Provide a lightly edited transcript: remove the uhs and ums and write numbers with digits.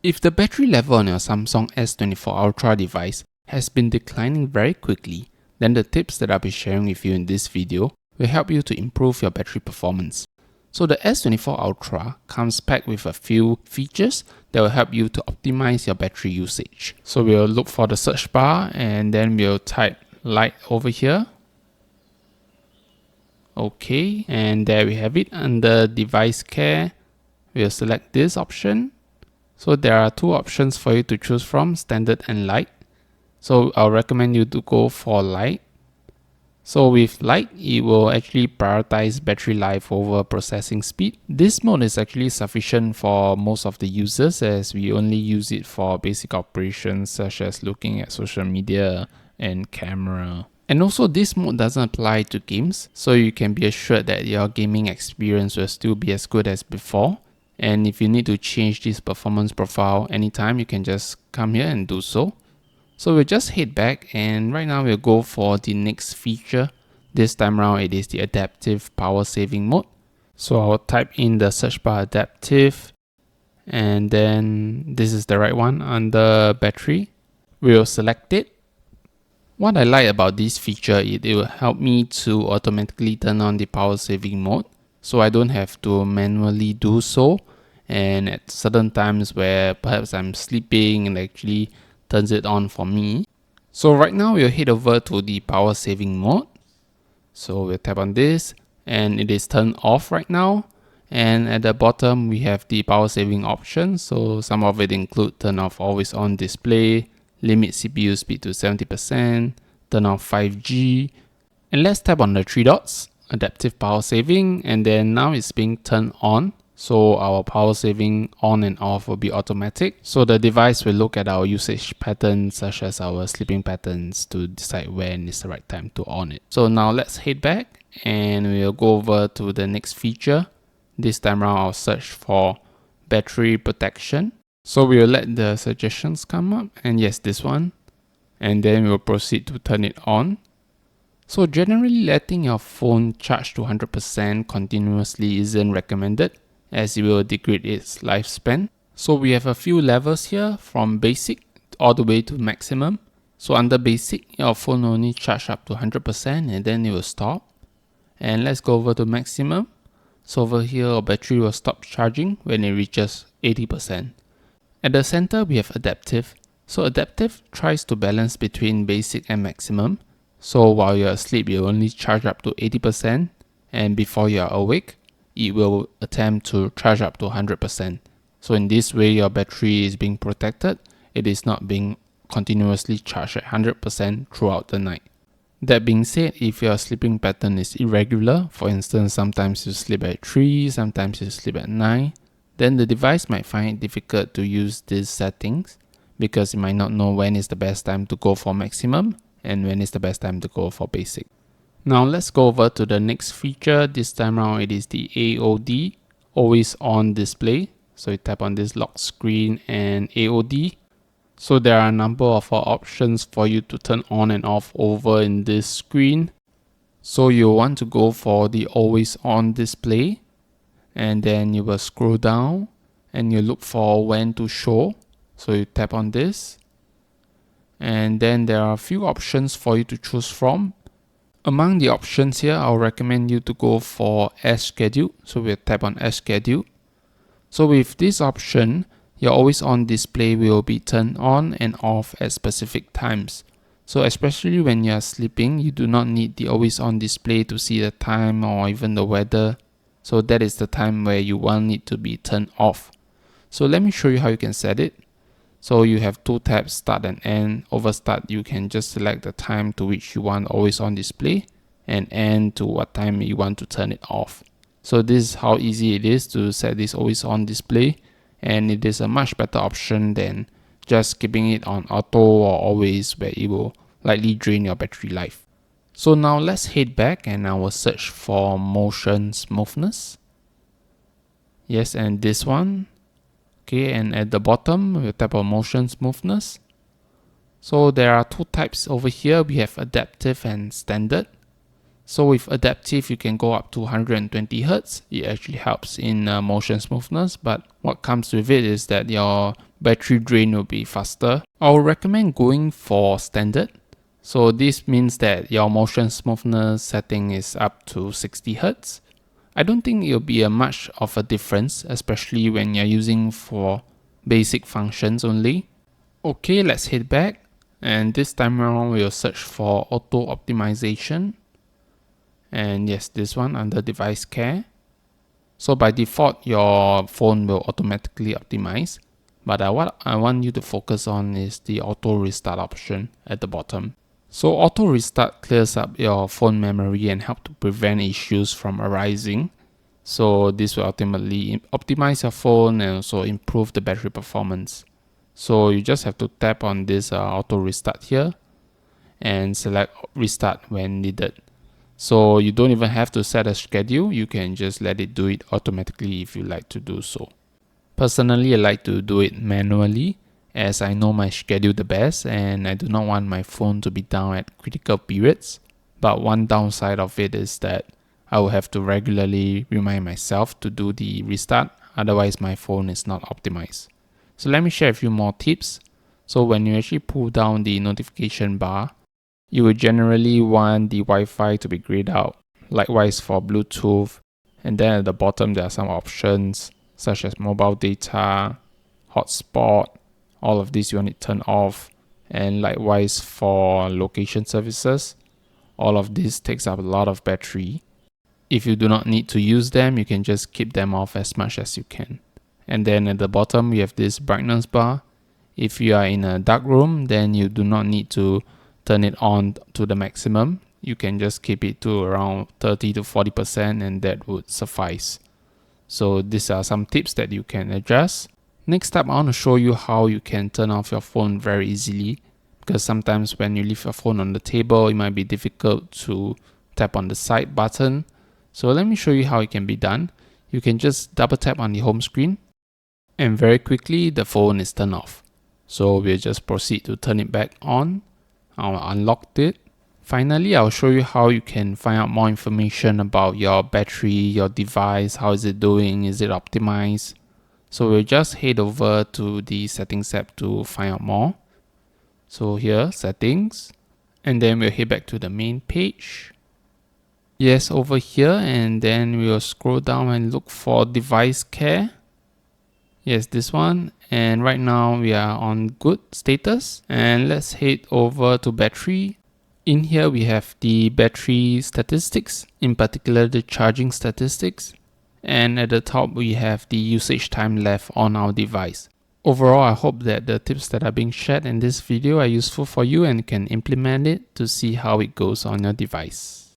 If the battery level on your Samsung S24 Ultra device has been declining very quickly, then the tips that I'll be sharing with you in this video will help you to improve your battery performance. So the S24 Ultra comes packed with a few features that will help you to optimize your battery usage. So we'll look for the search bar and then we'll type light over here. Okay, and there we have it. Under device care, we'll select this option. So there are two options for you to choose from, standard and light. So I'll recommend you to go for light. So with light, it will actually prioritize battery life over processing speed. This mode is actually sufficient for most of the users as we only use it for basic operations such as looking at social media and camera. And also this mode doesn't apply to games, so you can be assured that your gaming experience will still be as good as before. And if you need to change this performance profile anytime, you can just come here and do so. So we'll just head back and right now we'll go for the next feature. This time around it is the adaptive power saving mode. So I'll type in the search bar adaptive and then this is the right one under battery. We'll select it. What I like about this feature is it will help me to automatically turn on the power saving mode. So I don't have to manually do so, and at certain times where perhaps I'm sleeping and actually turns it on for me. So right now we'll head over to the power saving mode. So we'll tap on this and it is turned off right now. And at the bottom we have the power saving options. So some of it include turn off always on display, limit CPU speed to 70%, turn off 5G. And let's tap on the three dots. Adaptive power saving, and then now it's being turned on, so our power saving on and off will be automatic. So the device will look at our usage patterns such as our sleeping patterns to decide when is the right time to on it. So now let's head back and we'll go over to the next feature. This time around I'll search for battery protection. So we'll let the suggestions come up, and yes, this one, and then we'll proceed to turn it on. So generally letting your phone charge to 100% continuously isn't recommended as it will degrade its lifespan. So we have a few levels here from basic all the way to maximum. So under basic, your phone will only charge up to 100% and then it will stop. And let's go over to maximum. So over here our battery will stop charging when it reaches 80%. At the center we have adaptive. So adaptive tries to balance between basic and maximum. So while you're asleep, you'll only charge up to 80%, and before you're awake, it will attempt to charge up to 100%. So in this way, your battery is being protected. It is not being continuously charged at 100% throughout the night. That being said, if your sleeping pattern is irregular, for instance, sometimes you sleep at 3, sometimes you sleep at 9, then the device might find it difficult to use these settings because it might not know when is the best time to go for maximum and when is the best time to go for basic. Now let's go over to the next feature. This time around it is the AOD, always on display. So you tap on this lock screen and AOD. So there are a number of options for you to turn on and off over in this screen. So you want to go for the always on display, and then you will scroll down and you look for when to show. So you tap on this. And then there are a few options for you to choose from. Among the options here, I'll recommend you to go for as scheduled. So we'll tap on as scheduled. So with this option, your always on display will be turned on and off at specific times. So especially when you are sleeping, you do not need the always on display to see the time or even the weather. So that is the time where you want it to be turned off. So let me show you how you can set it. So you have two tabs, start and end. Over start, you can just select the time to which you want always on display, and end to what time you want to turn it off. So this is how easy it is to set this always on display, and it is a much better option than just keeping it on auto or always, where it will likely drain your battery life. So now let's head back and I will search for motion smoothness. Yes, and this one. Okay, and at the bottom, we'll tap on motion smoothness. So there are two types over here. We have adaptive and standard. So with adaptive, you can go up to 120 Hz. It actually helps in motion smoothness, but what comes with it is that your battery drain will be faster. I would recommend going for standard. So this means that your motion smoothness setting is up to 60 Hz. I don't think it'll be a much of a difference, especially when you're using for basic functions only. Okay, let's head back, and this time around we'll search for auto optimization, and yes, this one under device care. So by default your phone will automatically optimize, but what I want you to focus on is the auto restart option at the bottom. So auto restart clears up your phone memory and help to prevent issues from arising. So this will ultimately optimize your phone and also improve the battery performance. So you just have to tap on this auto restart here and select restart when needed. So you don't even have to set a schedule, you can just let it do it automatically if you like to do so. Personally, I like to do it manually as I know my schedule the best and I do not want my phone to be down at critical periods. But one downside of it is that I will have to regularly remind myself to do the restart, otherwise my phone is not optimized. So let me share a few more tips. So when you actually pull down the notification bar, you will generally want the Wi-Fi to be grayed out. Likewise for Bluetooth. And then at the bottom there are some options such as mobile data, hotspot. All of these you want it turned off. And likewise for location services, all of this takes up a lot of battery. If you do not need to use them, you can just keep them off as much as you can. And then at the bottom we have this brightness bar. If you are in a dark room, then you do not need to turn it on to the maximum. You can just keep it to around 30 to 40% and that would suffice. So these are some tips that you can adjust. Next up, I want to show you how you can turn off your phone very easily, because sometimes when you leave your phone on the table, it might be difficult to tap on the side button. So let me show you how it can be done. You can just double tap on the home screen and very quickly the phone is turned off. So we'll just proceed to turn it back on. I'll unlock it. Finally, I'll show you how you can find out more information about your battery, your device, how is it doing, is it optimized. So we'll just head over to the settings app to find out more. So here, settings, and then we'll head back to the main page. Yes, over here, and then we'll scroll down and look for device care. Yes, this one, and right now we are on good status, and let's head over to battery. In here we have the battery statistics, in particular the charging statistics, and at the top we have the usage time left on our device. Overall, I hope that the tips that are being shared in this video are useful for you and you can implement it to see how it goes on your device.